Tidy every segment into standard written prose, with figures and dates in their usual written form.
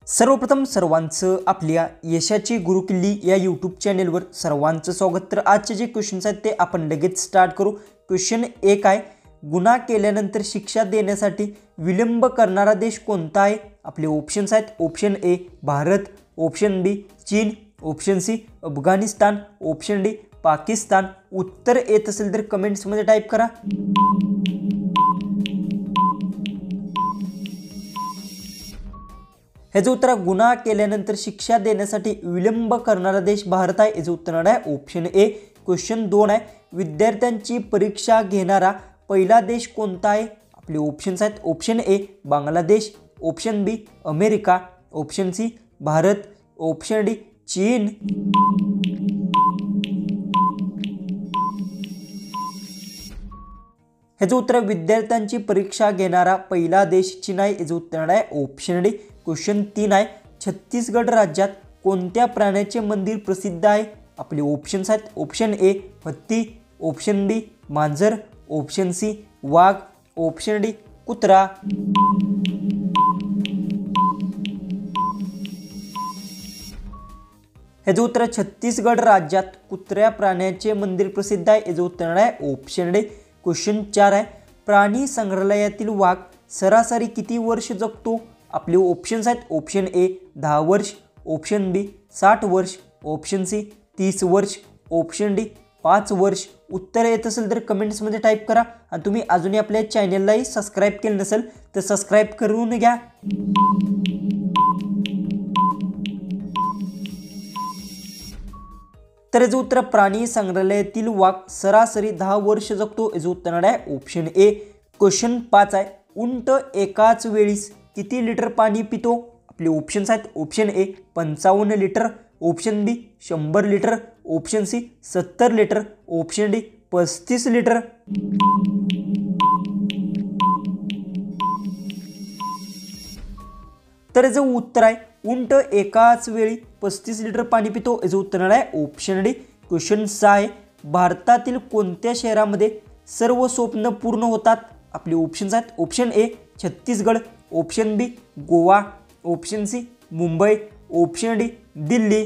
सर्वप्रथम सर्वांचं आपल्या यशाची गुरुकिल्ली या यूट्यूब चॅनेलवर सर्वांचं स्वागत। तर आजचे जे क्वेश्चन्स आहेत ते आपण लगेच स्टार्ट करू। क्वेश्चन 1 आहे, गुन्हा केल्यानंतर शिक्षा देण्यासाठी विलंब करणारा देश कोणता आहे? आपले ऑप्शन्स आहेत, option A Bharat, option B Chin, option C Afghanistan, option D Pakistan. उत्तर येत असेल तर कमेंट्समध्ये टाईप करा। ह्याचं उत्तर गुन्हा केल्यानंतर शिक्षा देण्यासाठी विलंब करणारा देश भारत आहे। याचं उत्तर आहे ऑप्शन ए। क्वेश्चन 2 आहे, विद्यार्थ्यांची परीक्षा घेणारा पहिला देश कोणता आहे? आपले ऑप्शन्स आहेत, option A Bangladesh, option B America, option C Bharat, option D Chin. ह्याचं उत्तर विद्यार्थ्यांची परीक्षा घेणारा पहिला देश चीन आहे। याचं उत्तर आहे ऑप्शन डी। क्वेश्चन 3 आहे, छत्तीसगड राज्यात कोणत्या प्राण्याचे मंदिर प्रसिद्ध आहे? आपले ऑप्शन्स आहेत, ऑप्शन ए हत्ती, ऑप्शन बी मांजर, ऑप्शन सी वाघ, ऑप्शन डी कुत्रा। ह्याचं उत्तर छत्तीसगड राज्यात कुत्र्या प्राण्याचे मंदिर प्रसिद्ध आहे। याचं उत्तर आहे ऑप्शन डी। क्वेश्चन 4 आहे, प्राणी संग्रहालयातील वाघ सरासरी किती वर्ष जगतो? आपले ऑप्शन्स आहेत, ऑप्शन ए 10 वर्ष, ऑप्शन बी 60 वर्ष, ऑप्शन सी 30 वर्ष, ऑप्शन डी 5 वर्ष। उत्तर येत असेल तर कमेंट्समध्ये टाईप करा आणि तुम्ही अजूनही आपल्या चॅनललाही सबस्क्राईब केलं नसेल तर सबस्क्राईब करून घ्या। तर याचं उत्तर प्राणी संग्रहालयातील वाघ सरासरी 10 वर्ष जगतो। याचं उत्तर आहे ऑप्शन ए। क्वेश्चन 5 आहे, उंट एकाच वेळीस किती लिटर पाणी पितो? आपले ऑप्शन्स आहेत, option A 55 litre, option B 100 litre, option C 70 litre, option D 35 litre. तर याचं उत्तर आहे उंट एकाच वेळी 35 लिटर पाणी पितो। याचं उत्तर आहे ऑप्शन डी। क्वेश्चन 6 आहे, भारतातील कोणत्या शहरामध्ये सर्व स्वप्न पूर्ण होतात? आपले ऑप्शन्स आहेत, option A Chhattisgarh, option B Goa, option C Mumbai, option D Delhi.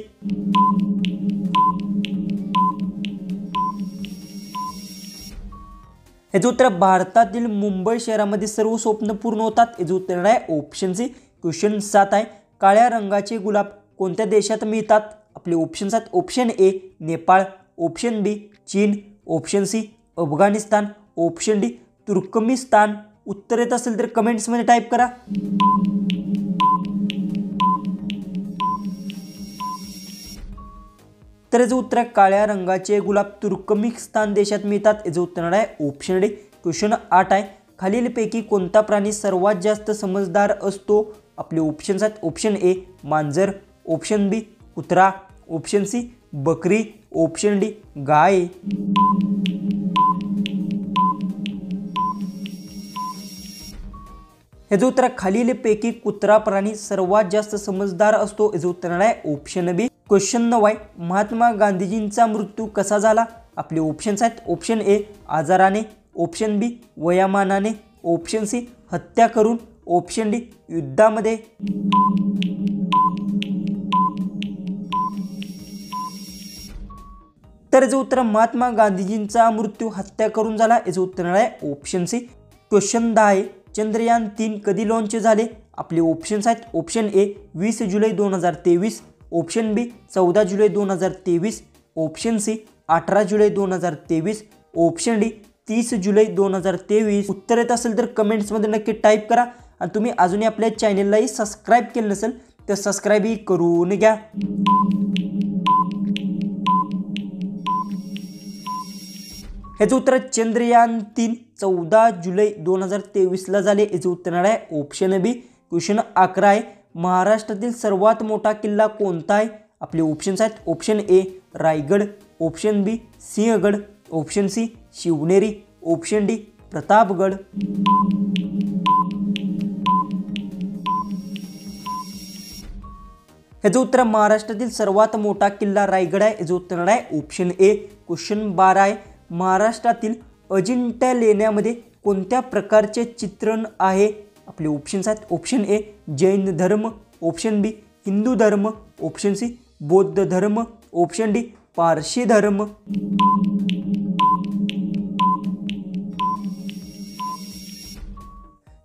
याचं उत्तर भारतातील मुंबई शहरामध्ये सर्व स्वप्न पूर्ण होतात। याचं उत्तर आहे ऑप्शन सी। क्वेश्चन 7 आहे, काळ्या रंगाचे गुलाब कोणत्या देशात मिळतात? आपले ऑप्शन्स आहेत, option A Nepal, option B Chin, option C Afghanistan, option D Turkmenistan. उत्तर येत असेल तर कमेंट्समध्ये टाईप करा। तर याचं उत्तर काळ्या रंगाचे गुलाब तुर्कमेनिस्तान देशात मिळतात। याचं उत्तर आहे ऑप्शन डी। क्वेश्चन 8 आहे, खालीलपैकी कोणता प्राणी सर्वात जास्त समजदार असतो? आपले ऑप्शन्स आहेत, ऑप्शन ए मांजर, ऑप्शन बी कुत्रा, ऑप्शन सी बकरी, ऑप्शन डी गाय। याचं उत्तर खालीलपैकी कुत्रा प्राणी सर्वात जास्त समजदार असतो। याचं उत्तर आहे ऑप्शन बी। क्वेश्चन 9 आहे, महात्मा गांधीजींचा मृत्यू कसा झाला? आपले ऑप्शन्स आहेत, ऑप्शन ए आजाराने, ऑप्शन बी वयामानाने, ऑप्शन सी हत्या करून, ऑप्शन डी युद्धामध्ये। तर याचं उत्तर महात्मा गांधीजींचा मृत्यू हत्या करून झाला। याचं उत्तर आहे ऑप्शन सी। क्वेश्चन 10 आहे, चंद्रयान 3 कधी लॉन्च झाले? आपले ऑप्शन्स आहेत, ऑप्शन ए 20 जुलै 2023, ऑप्शन बी 14 जुलै 2023, ऑप्शन सी 18 जुलै 2023, ऑप्शन डी 30 जुलै 2023। उत्तर येत असेल तर कमेंट्समध्ये नक्की टाईप करा आणि तुम्ही अजूनही आपल्या चॅनललाही सबस्क्राईब केलं नसेल तर सबस्क्राईबही करून घ्या। ह्याचं उत्तर चंद्रयान 3 14 जुलै 2023ला झाले। याचं उत्तर आहे ऑप्शन बी। क्वेश्चन 11 आहे, महाराष्ट्रातील सर्वात मोठा किल्ला कोणता आहे? आपले ऑप्शन्स आहेत, option A Raigad, option B Sinhagad, option C Shivneri, option D Pratapgad. ह्याचं उत्तर महाराष्ट्रातील सर्वात मोठा किल्ला रायगड आहे। याचं उत्तर आहे ऑप्शन ए। क्वेश्चन 12 आहे, महाराष्ट्रातील अजिंठा लेण्यामध्ये कोणत्या प्रकारचे चित्रण आहे? आपले ऑप्शन्स आहेत, ऑप्शन ए जैन धर्म, ऑप्शन बी हिंदू धर्म, ऑप्शन सी बौद्ध धर्म, ऑप्शन डी पारशी धर्म।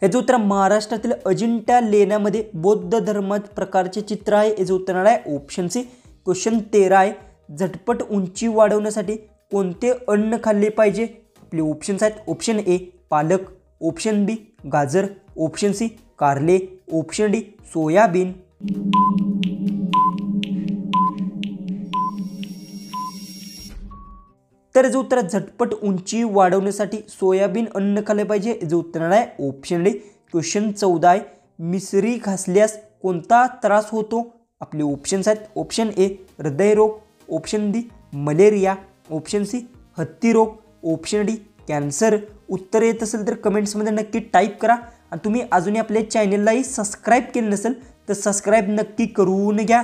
याचं उत्तर महाराष्ट्रातील अजिंठा लेण्यामध्ये बौद्ध धर्मात प्रकारचे चित्र आहे। याचं उत्तर आहे ऑप्शन सी। क्वेश्चन 13 आहे, झटपट उंची वाढवण्यासाठी कोणते अन्न खाल्ले पाहिजे? आपले ऑप्शन्स आहेत ऑप्शन ए पालक, ऑप्शन बी गाजर, ऑप्शन सी कारले, ऑप्शन डी सोयाबीन। तर याचं उत्तर झटपट उंची वाढवण्यासाठी सोयाबीन अन्न खाल्ले पाहिजे। याचं उत्तर आहे ऑप्शन डी। क्वेश्चन 14 आहे, मिसरी घासल्यास कोणता त्रास होतो? आपले ऑप्शन्स आहेत ऑप्शन ए हृदयरोग, ऑप्शन बी मलेरिया, ऑप्शन सी हत्ती रोग, ऑप्शन डी कॅन्सर। उत्तर येत असेल तर कमेंट्समध्ये नक्की टाईप करा आणि तुम्ही अजूनही आपल्या चॅनललाही सबस्क्राईब केलं नसेल तर सबस्क्राईब नक्की करून घ्या।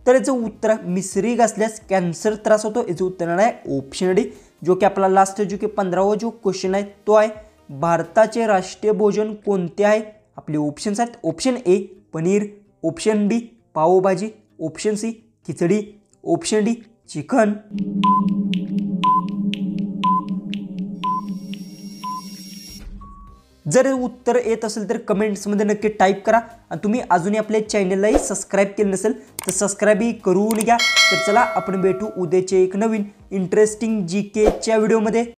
तर याचं उत्तर मिसरी घासल्यास कॅन्सर त्रास होतो। याचं उत्तर आहे ऑप्शन डी। जो की आपला लास्ट जो की 15वा जो क्वेश्चन आहे तो आहे, भारताचे राष्ट्रीय भोजन कोणते आहे? आपले ऑप्शन्स आहेत option A paneer, option B pav bhaji, option C khichdi, option D chicken. जर उत्तर येत असेल तर कमेंट्समध्ये नक्की टाईप करा आणि तुम्ही अजूनही आपल्या चॅनललाही सबस्क्राईब केलं नसेल तर सबस्क्राईबही करून घ्या। तर चला आपण भेटू उद्याचे एक नवीन इंटरेस्टिंग GK च्या व्हिडिओमध्ये।